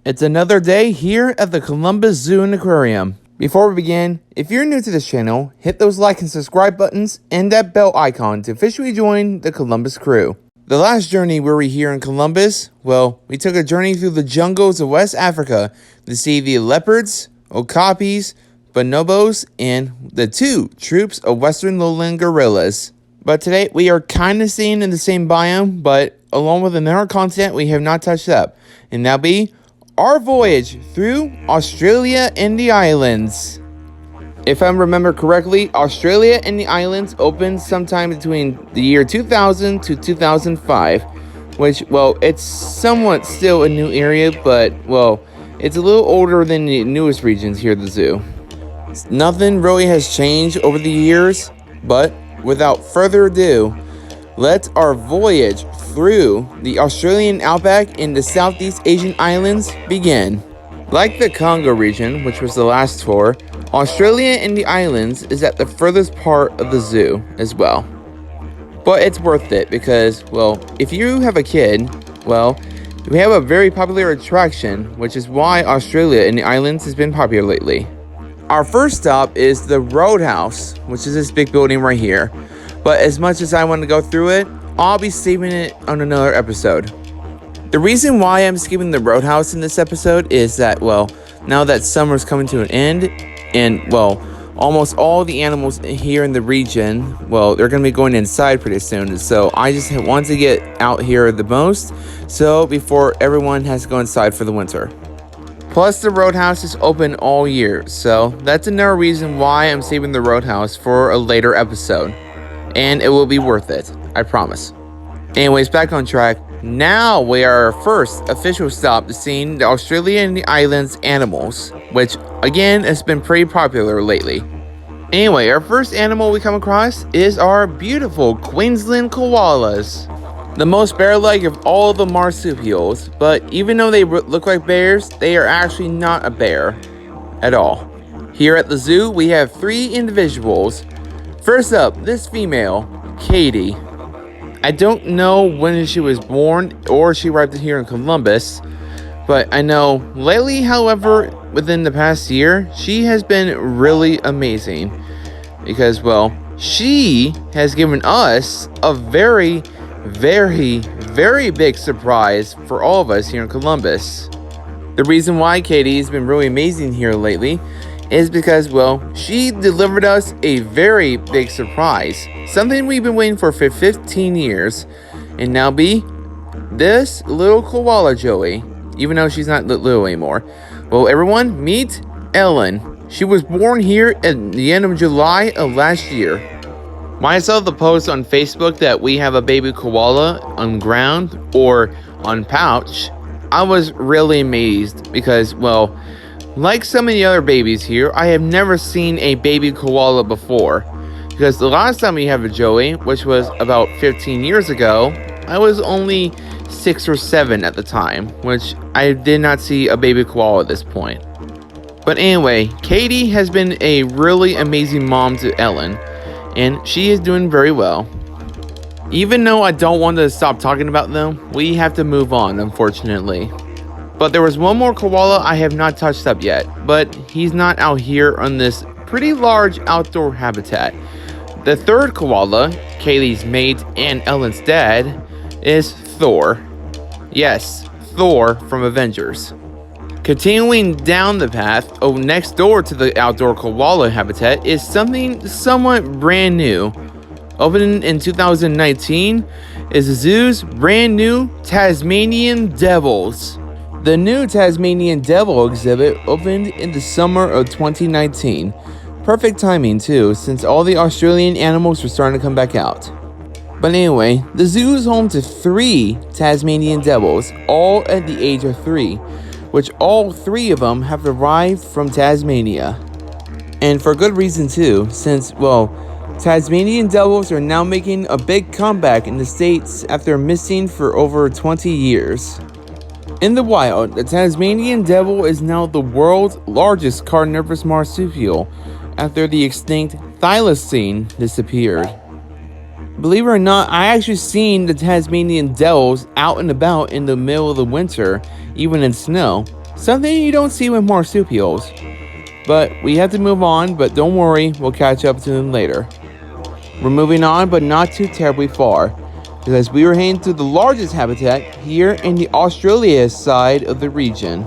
It's another day here at the Columbus Zoo and Aquarium. Before we begin, if you're new to this channel, hit those like and subscribe buttons and that bell icon to officially join the Columbus crew. The last journey we were here in Columbus, well, we took a journey through the jungles of West Africa to see the leopards, okapis, bonobos, and the two troops of western lowland gorillas. But today we are kind of staying in the same biome, but along with another continent we have not touched up, and that'll be our voyage through Australia and the islands. If I remember correctly, Australia and the islands opened sometime between the year 2000 to 2005, which, well, it's somewhat still a new area, but, well, it's a little older than the newest regions here at the zoo. Nothing really has changed over the years, but without further ado, let our voyage through the Australian Outback and the Southeast Asian islands begin. Like the Congo region, which was the last tour, Australia and the islands is at the furthest part of the zoo as well. But it's worth it because, well, if you have a kid, well, we have a very popular attraction, which is why Australia and the islands has been popular lately. Our first stop is the Roadhouse, which is this big building right here. But as much as I want to go through it, I'll be saving it on another episode. The reason why I'm skipping the Roadhouse in this episode is that, well, now that summer's coming to an end, and, well, almost all the animals here in the region, well, they're going to be going inside pretty soon. So I just want to get out here the most, so before everyone has to go inside for the winter. Plus, the Roadhouse is open all year, so that's another reason why I'm saving the Roadhouse for a later episode. And it will be worth it, I promise. Anyways, back on track. Now we are our first official stop to seeing the Australia and the islands animals, which again has been pretty popular lately. Anyway, our first animal we come across is our beautiful Queensland Koalas. The most bear-like of all the marsupials, but even though they look like bears, they are actually not a bear at all. Here at the zoo, we have three individuals. First up, this female, Katie. I don't know when she was born or she arrived here in Columbus, but I know lately, however, within the past year, she has been really amazing because, well, she has given us a very, very, very big surprise for all of us here in Columbus. The reason why Katie has been really amazing here lately is because, well, she delivered us a very big surprise. Something we've been waiting for 15 years. And now be this little koala Joey, even though she's not little anymore. Well, everyone, meet Ellen. She was born here at the end of July of last year. When I saw the post on Facebook that we have a baby koala on ground or on pouch, I was really amazed because, well, like some of the other babies here, I have never seen a baby koala before. Because the last time we had a Joey, which was about 15 years ago, I was only 6 or 7 at the time, which I did not see a baby koala at this point. But anyway, Katie has been a really amazing mom to Ellen, and she is doing very well. Even though I don't want to stop talking about them, we have to move on, unfortunately. But there was one more koala I have not touched up yet, but he's not out here on this pretty large outdoor habitat. The third koala, Kaylee's mate and Ellen's dad, is Thor. Yes, Thor from Avengers. Continuing down the path, next door to the outdoor koala habitat is something somewhat brand new. Opening in 2019 is the zoo's brand new Tasmanian Devils. The new Tasmanian Devil exhibit opened in the summer of 2019. Perfect timing too, since all the Australian animals were starting to come back out. But anyway, the zoo is home to 3 Tasmanian Devils, all at the age of 3, which all 3 of them have arrived from Tasmania. And for good reason too, since, well, Tasmanian Devils are now making a big comeback in the States after missing for over 20 years. In the wild, the Tasmanian Devil is now the world's largest carnivorous marsupial after the extinct thylacine disappeared. Believe it or not, I actually seen the Tasmanian Devils out and about in the middle of the winter, even in snow. something you don't see with marsupials. But we have to move on, but don't worry, we'll catch up to them later. We're moving on, but not too terribly far, because we were heading to the largest habitat here in the Australia side of the region.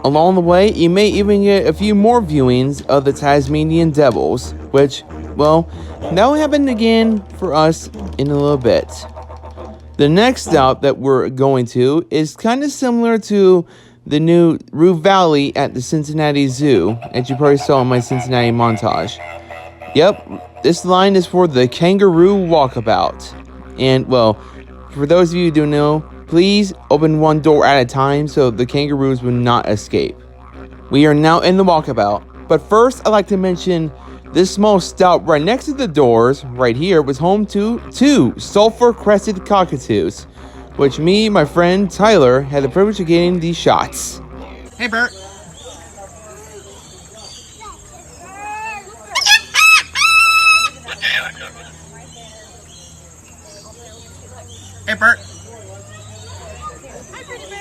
Along the way, you may even get a few more viewings of the Tasmanian Devils, which, well, that will happen again for us in a little bit. The next stop that we're going to is kind of similar to the new Roo Valley at the Cincinnati Zoo, as you probably saw in my Cincinnati montage. Yep, this line is for the Kangaroo walkabout. And, well, for those of you who don't know, please open one door at a time so the kangaroos will not escape. We are now in the walkabout, but first I'd like to mention this small stop right next to the doors, right here, was home to two Sulphur-Crested Cockatoos, which me and my friend Tyler had the privilege of getting these shots. Hey, Bert. Hey, Bert. Hi, pretty bird.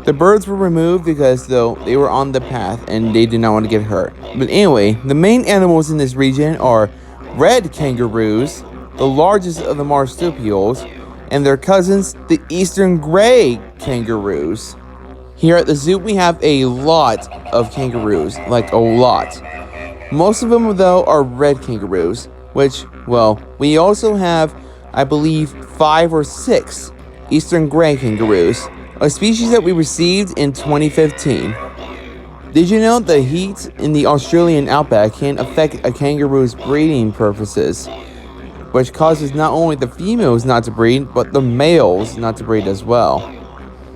The birds were removed because, though, they were on the path and they did not want to get hurt. But anyway, the main animals in this region are red kangaroos, the largest of the marsupials, and their cousins, the eastern gray kangaroos. Here at the zoo, we have a lot of kangaroos, like a lot. Most of them, though, are red kangaroos, which, well, we also have, I believe, 5 or 6 eastern gray kangaroos, a species that we received in 2015. Did you know the heat in the Australian Outback can affect a kangaroo's breeding purposes, which causes not only the females not to breed, but the males not to breed as well.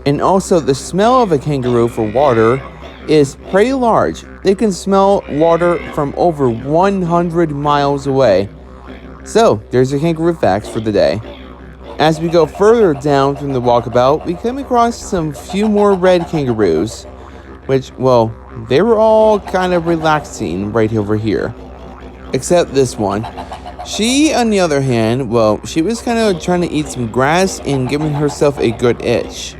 And also, the smell of a kangaroo for water is pretty large. They can smell water from over 100 miles away. So, there's your kangaroo facts for the day. As we go further down from the walkabout, we come across some few more red kangaroos, which, well, they were all kind of relaxing right over here. Except this one. She, on the other hand, well, she was kind of trying to eat some grass and giving herself a good itch.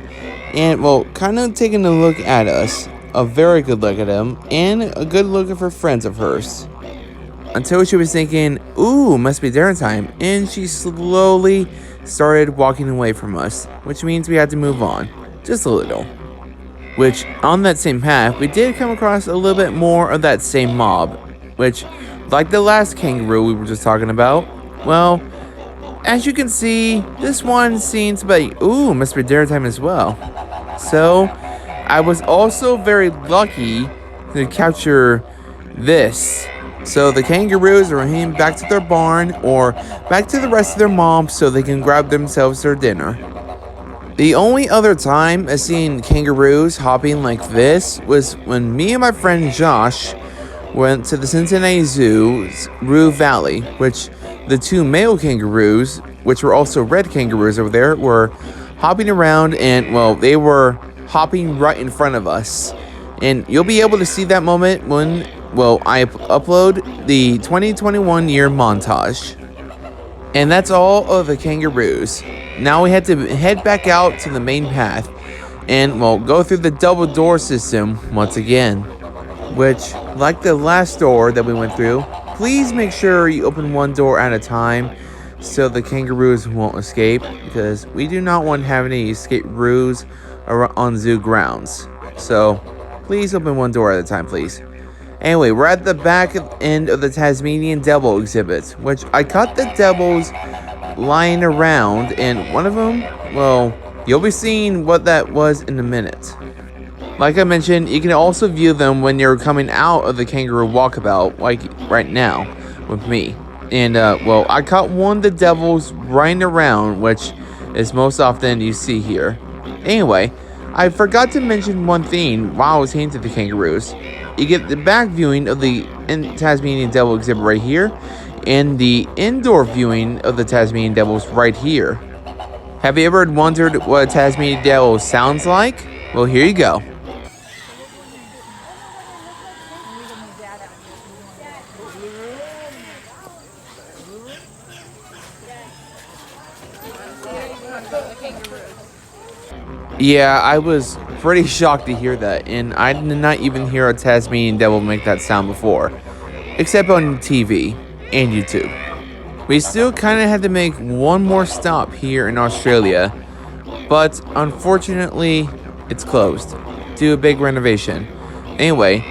And, well, kind of taking a look at us. A very good look at him, and a good look at her friends of hers. Until she was thinking, ooh, must be dinner time, and she slowly started walking away from us, which means we had to move on, just a little. Which, on that same path, we did come across a little bit more of that same mob, which, like the last kangaroo we were just talking about, well, as you can see, this one seems to be, ooh, must be dinner time as well. So, I was also very lucky to capture this. So the kangaroos are heading back to their barn or back to the rest of their moms so they can grab themselves their dinner. The only other time I've seen kangaroos hopping like this was when me and my friend Josh went to the Cincinnati Zoo's Roo Valley, which the two male kangaroos, which were also red kangaroos over there, were hopping around and, well, they were hopping right in front of us. And you'll be able to see that moment when, well, I upload the 2021 year montage. And that's all of the kangaroos. Now we had to head back out to the main path and, well, go through the double door system once again. Which, like the last door that we went through, please make sure you open one door at a time so the kangaroos won't escape, because we do not want to have any escape roos on zoo grounds. So, please open one door at a time, please. Anyway, we're at the back end of the Tasmanian Devil exhibit, which I caught the devils lying around, and one of them, well, you'll be seeing what that was in a minute. Like I mentioned, you can also view them when you're coming out of the kangaroo walkabout, like right now with me. And, well, I caught one of the devils running around, which is most often you see here. Anyway, I forgot to mention one thing while I was heading to the kangaroos. You get the back viewing of the Tasmanian Devil exhibit right here, and the indoor viewing of the Tasmanian Devils right here. Have you ever wondered what a Tasmanian Devil sounds like? Well, here you go. Yeah, I was pretty shocked to hear that, and I did not even hear a Tasmanian Devil make that sound before, except on TV and YouTube. We still kind of had to make one more stop here in Australia, but unfortunately, it's closed due to a big renovation. Anyway,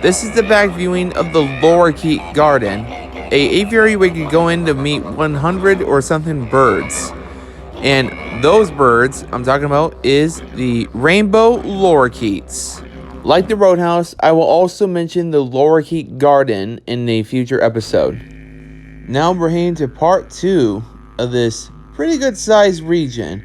this is the back viewing of the Lorikeet Garden, a aviary where you could go in to meet 100 or something birds. And those birds I'm talking about is the rainbow lorikeets. Like the Roadhouse, I will also mention the Lorikeet Garden in a future episode. Now we're heading to part 2 of this pretty good sized region.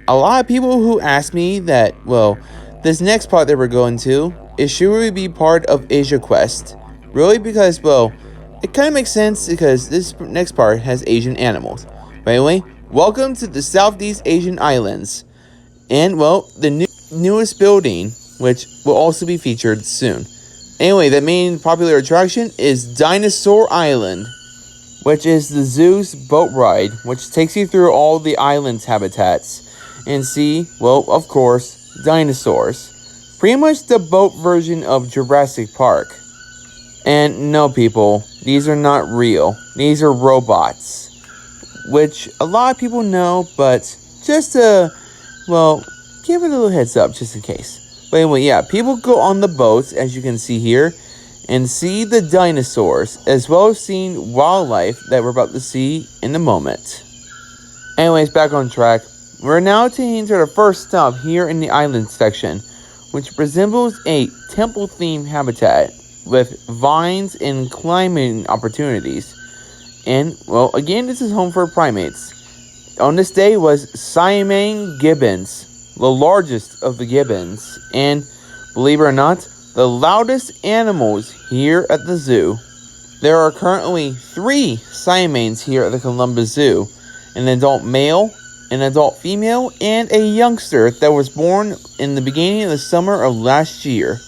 A lot of people who ask me that, well, this next part that we're going to is should we be part of Asia Quest? Really, because, well, it kind of makes sense because this next part has Asian animals. But anyway, welcome to the Southeast Asian Islands. And, well, the newest building, which will also be featured soon. Anyway, the main popular attraction is Dinosaur Island, which is the zoo's boat ride, which takes you through all the island's habitats and see, well, of course, dinosaurs. Pretty much the boat version of Jurassic Park. And no, people, these are not real. These are robots, which a lot of people know, but just to, well, give it a little heads up just in case. But anyway, yeah, people go on the boats, as you can see here, and see the dinosaurs, as well as seeing wildlife that we're about to see in a moment. Anyways, back on track. We're now taking to the first stop here in the island section, which resembles a temple-themed habitat with vines and climbing opportunities. And, well, again, this is home for primates. On this day was Siamang Gibbons, the largest of the gibbons, and, believe it or not, the loudest animals here at the zoo. There are currently 3 Siamangs here at the Columbus Zoo, an adult male, an adult female, and a youngster that was born in the beginning of the summer of last year.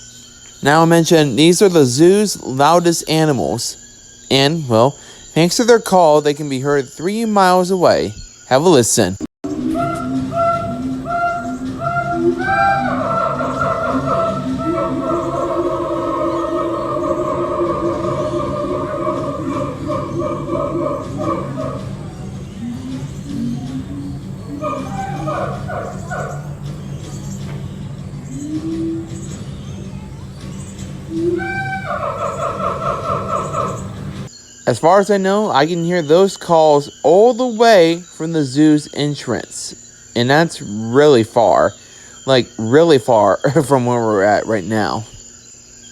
Now I mentioned these are the zoo's loudest animals, and, well, thanks to their call, they can be heard 3 miles away. Have a listen. As far as I know, I can hear those calls all the way from the zoo's entrance. And that's really far. Like, really far from where we're at right now.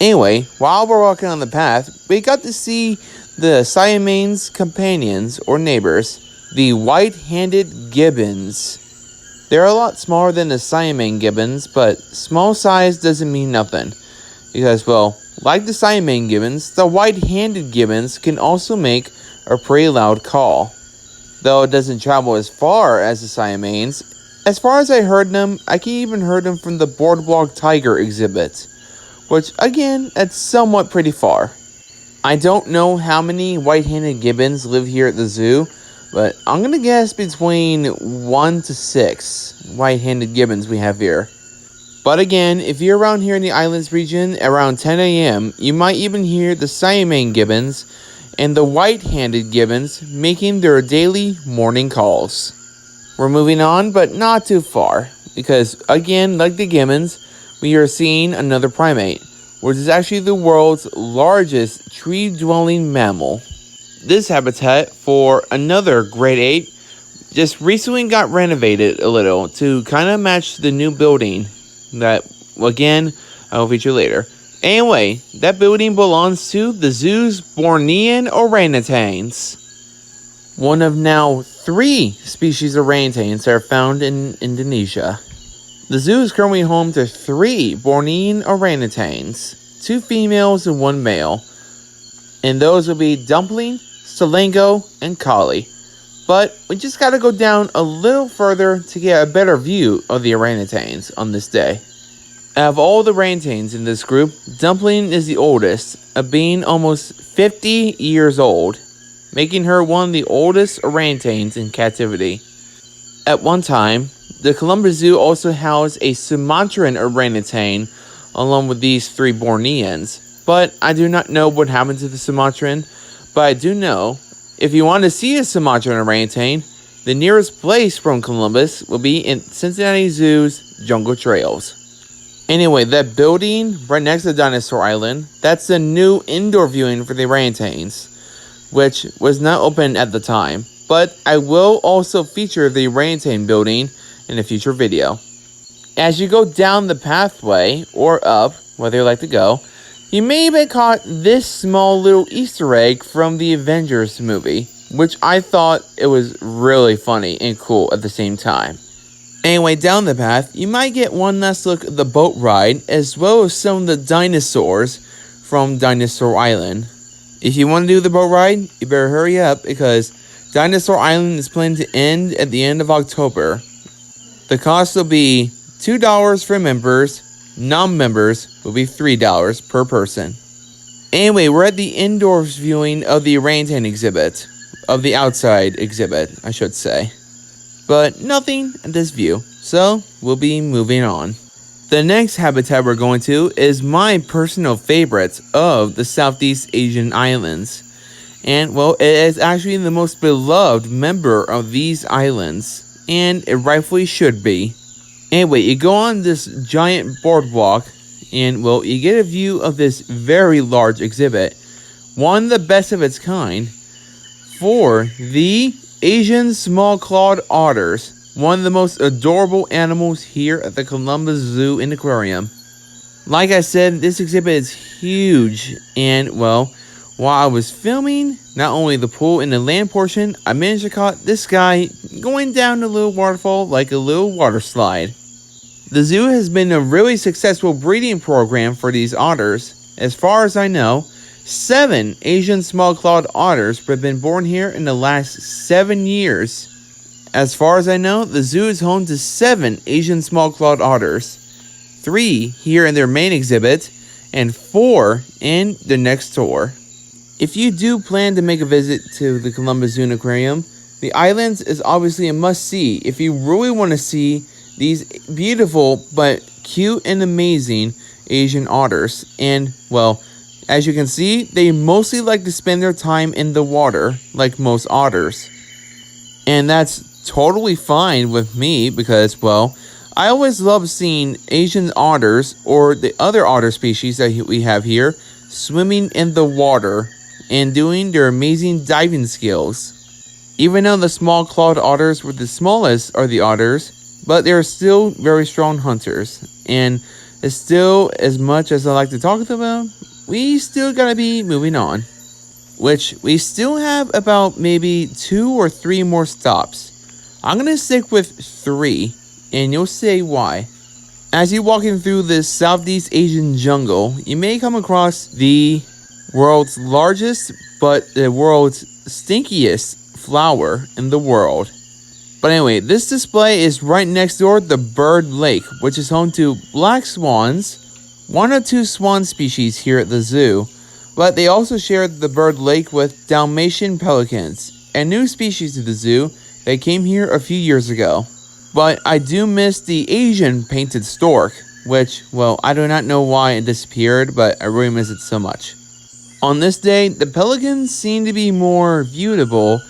Anyway, while we're walking on the path, we got to see the Siamang's companions, or neighbors, the white-handed gibbons. They're a lot smaller than the Siamang gibbons, but small size doesn't mean nothing. Because, well, like the Siamang gibbons, the white-handed gibbons can also make a pretty loud call. Though it doesn't travel as far as the Siamangs, as far as I heard them, I can even heard them from the Boardwalk Tiger exhibit. Which, again, that's somewhat pretty far. I don't know how many white-handed gibbons live here at the zoo, but I'm gonna guess between 1 to 6 white-handed gibbons we have here. But again, if you're around here in the islands region around 10 a.m., you might even hear the Siamang gibbons and the white-handed gibbons making their daily morning calls. We're moving on, but not too far, because again, like the gibbons, we are seeing another primate, which is actually the world's largest tree-dwelling mammal. This habitat for another great ape just recently got renovated a little to kind of match the new building that, again, I will feature later. Anyway, that building belongs to the zoo's Bornean Orangutans. One of now 3 species of orangutans that are found in Indonesia. The zoo is currently home to 3 Bornean orangutans, 2 females and 1 male. And those will be Dumpling, Selengo, and Kali. But we just gotta go down a little further to get a better view of the orangutans on this day. Out of all the orangutans in this group, Dumpling is the oldest, being almost 50 years old, making her one of the oldest orangutans in captivity. At one time, the Columbus Zoo also housed a Sumatran orangutan along with these 3 Borneans. But I do not know what happened to the Sumatran. But I do know, if you want to see a Sumatran orangutan, the nearest place from Columbus will be in Cincinnati Zoo's Jungle Trails. Anyway, that building right next to Dinosaur Island, that's a new indoor viewing for the orangutans, which was not open at the time. But I will also feature the orangutan building in a future video. As you go down the pathway, or up, whether you like to go, you may have caught this small little Easter egg from the Avengers movie, which I thought it was really funny and cool at the same time. Anyway, down the path, you might get one last look at the boat ride, as well as some of the dinosaurs from Dinosaur Island. If you want to do the boat ride, you better hurry up, because Dinosaur Island is planned to end at the end of October. The cost will be $2 for members, non-members will be $3 per person. Anyway, we're at the indoors viewing of the orangutan exhibit, of the outside exhibit, I should say. But nothing at this view, so we'll be moving on. The next habitat we're going to is my personal favorite of the Southeast Asian islands. And, well, it is actually the most beloved member of these islands, and it rightfully should be. Anyway, you go on this giant boardwalk, and, well, you get a view of this very large exhibit, one of the best of its kind, for the Asian small-clawed otters, one of the most adorable animals here at the Columbus Zoo and Aquarium. Like I said, this exhibit is huge, and, well, while I was filming not only the pool and the land portion, I managed to catch this guy going down a little waterfall like a little water slide. The zoo has been a really successful breeding program for these otters. As far as I know, 7 Asian small-clawed otters have been born here in the last 7 years. As far as I know, the zoo is home to 7 Asian small-clawed otters, 3 here in their main exhibit, and 4 in the next tour. If you do plan to make a visit to the Columbus Zoo and Aquarium, the islands is obviously a must-see if you really want to see these beautiful but cute and amazing Asian otters. And, well, as you can see, they mostly like to spend their time in the water, like most otters. And that's totally fine with me because, well, I always love seeing Asian otters, or the other otter species that we have here, swimming in the water and doing their amazing diving skills. Even though the small-clawed otters were the smallest of the otters, but they're still very strong hunters. And it's still, as much as I like to talk about, we still gotta be moving on. Which, we still have about maybe 2 or 3 more stops. I'm gonna stick with 3, and you'll say why. As you're walking through this Southeast Asian jungle, you may come across the world's largest, but the world's stinkiest flower in the world. But anyway, this display is right next door to the Bird Lake, which is home to black swans, 1 or 2 swan species here at the zoo, but they also share the Bird Lake with Dalmatian Pelicans, a new species to the zoo that came here a few years ago. But I do miss the Asian painted stork, which, well, I do not know why it disappeared, but I really miss it so much. On this day, the pelicans seem to be more viewable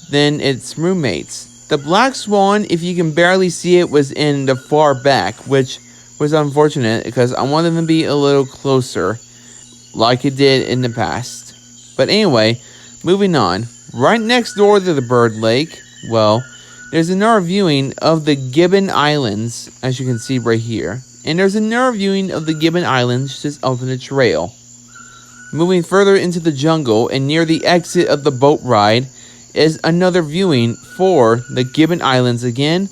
than its roommates. The black swan, if you can barely see it, was in the far back, which was unfortunate because I wanted them to be a little closer, like it did in the past. But anyway, moving on. Right next door to the Bird Lake, well, there's another viewing of the Gibbon Islands, as you can see right here. And there's another viewing of the Gibbon Islands just up the trail. Moving further into the jungle and near the exit of the boat ride is another viewing for the Gibbon Islands again,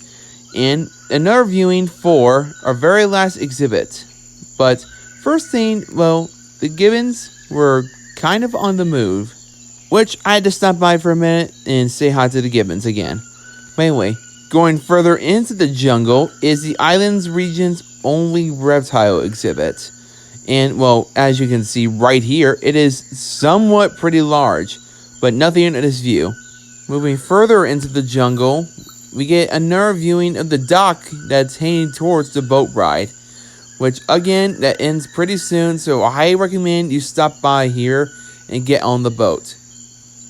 and another viewing for our very last exhibit. But first thing, well, the Gibbons were kind of on the move, which I had to stop by for a minute and say hi to the Gibbons again. But anyway, going further into the jungle is the island's region's only reptile exhibit. And, well, as you can see right here, it is somewhat pretty large, but nothing in this view. Moving further into the jungle, we get another viewing of the dock that's heading towards the boat ride, which again, that ends pretty soon, so I highly recommend you stop by here and get on the boat.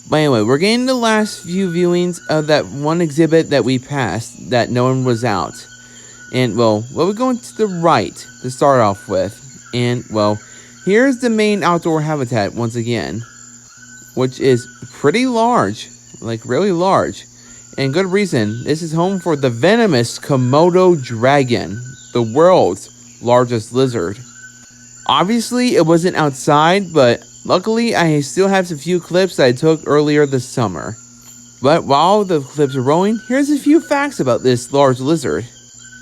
But anyway, we're getting the last few viewings of that one exhibit that we passed that no one was out. And well, we're going to the right to start off with. And well, here's the main outdoor habitat once again, which is pretty large, like really large. And good reason, this is home for the venomous Komodo Dragon, the world's largest lizard. Obviously, it wasn't outside, but luckily I still have a few clips that I took earlier this summer. But while the clips are rolling, here's a few facts about this large lizard.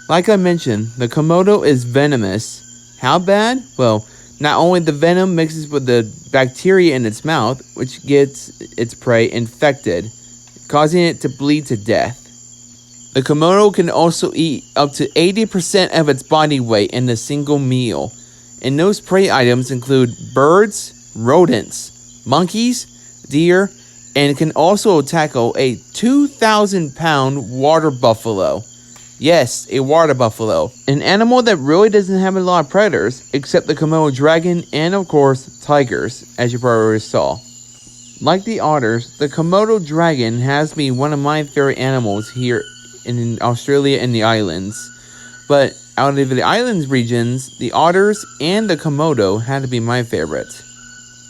Like I mentioned, the Komodo is venomous. How bad? Well, not only the venom mixes with the bacteria in its mouth, which gets its prey infected, causing it to bleed to death. The Komodo can also eat up to 80% of its body weight in a single meal, and those prey items include birds, rodents, monkeys, deer, and can also tackle a 2,000-pound water buffalo. Yes, a water buffalo. An animal that really doesn't have a lot of predators, except the Komodo dragon and, of course, tigers, as you probably saw. Like the otters, the Komodo dragon has been one of my favorite animals here in Australia and the islands. But out of the islands regions, the otters and the Komodo had to be my favorites.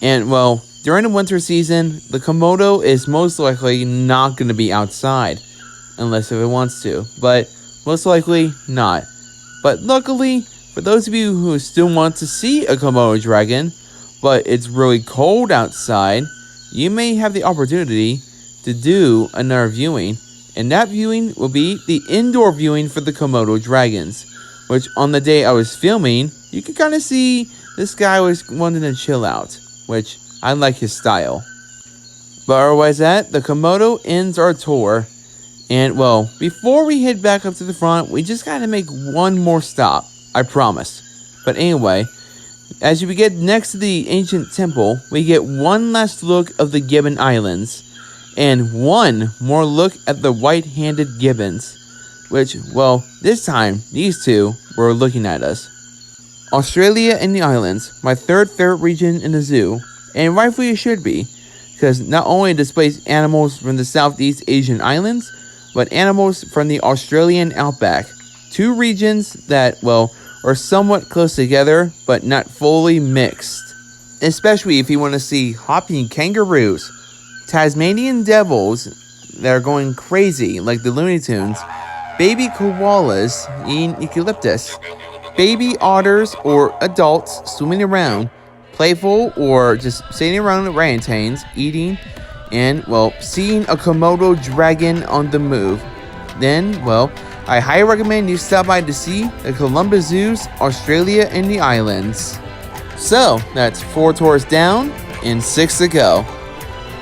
And, well, during the winter season, the Komodo is most likely not going to be outside, unless if it wants to, but most likely not. But luckily, for those of you who still want to see a Komodo dragon, but it's really cold outside, you may have the opportunity to do another viewing, and that viewing will be the indoor viewing for the Komodo dragons, which on the day I was filming, you could kind of see this guy was wanting to chill out, which I like his style. But otherwise that, the Komodo ends our tour. And well, before we head back up to the front, we just gotta make one more stop, I promise. But anyway, as we get next to the ancient temple, we get one last look of the Gibbon Islands, and one more look at the white-handed gibbons, which, well, this time, these two were looking at us. Australia and the islands, my third favorite region in the zoo, and rightfully it should be, because not only displays animals from the Southeast Asian islands, but animals from the Australian Outback, two regions that, well, are somewhat close together, but not fully mixed. Especially if you want to see hopping kangaroos, Tasmanian devils that are going crazy like the Looney Tunes, baby koalas eating eucalyptus, baby otters or adults swimming around, playful or just sitting around orangutans eating, and, well, seeing a Komodo dragon on the move. Then, well, I highly recommend you stop by to see the Columbus Zoo's Australia and the Islands. So, that's 4 tours down and 6 to go.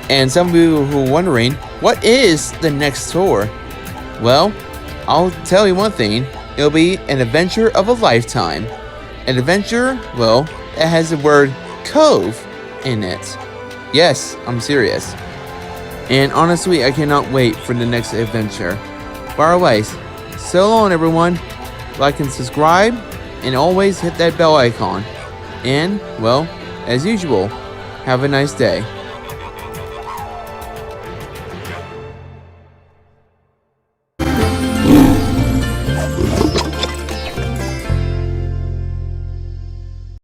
And some of you who are wondering, what is the next tour? Well, I'll tell you one thing, it'll be an adventure of a lifetime. An adventure, well, that has the word cove in it. Yes, I'm serious. And honestly, I cannot wait for the next adventure. But otherwise, so long everyone. Like and subscribe, and always hit that bell icon. And, well, as usual, have a nice day.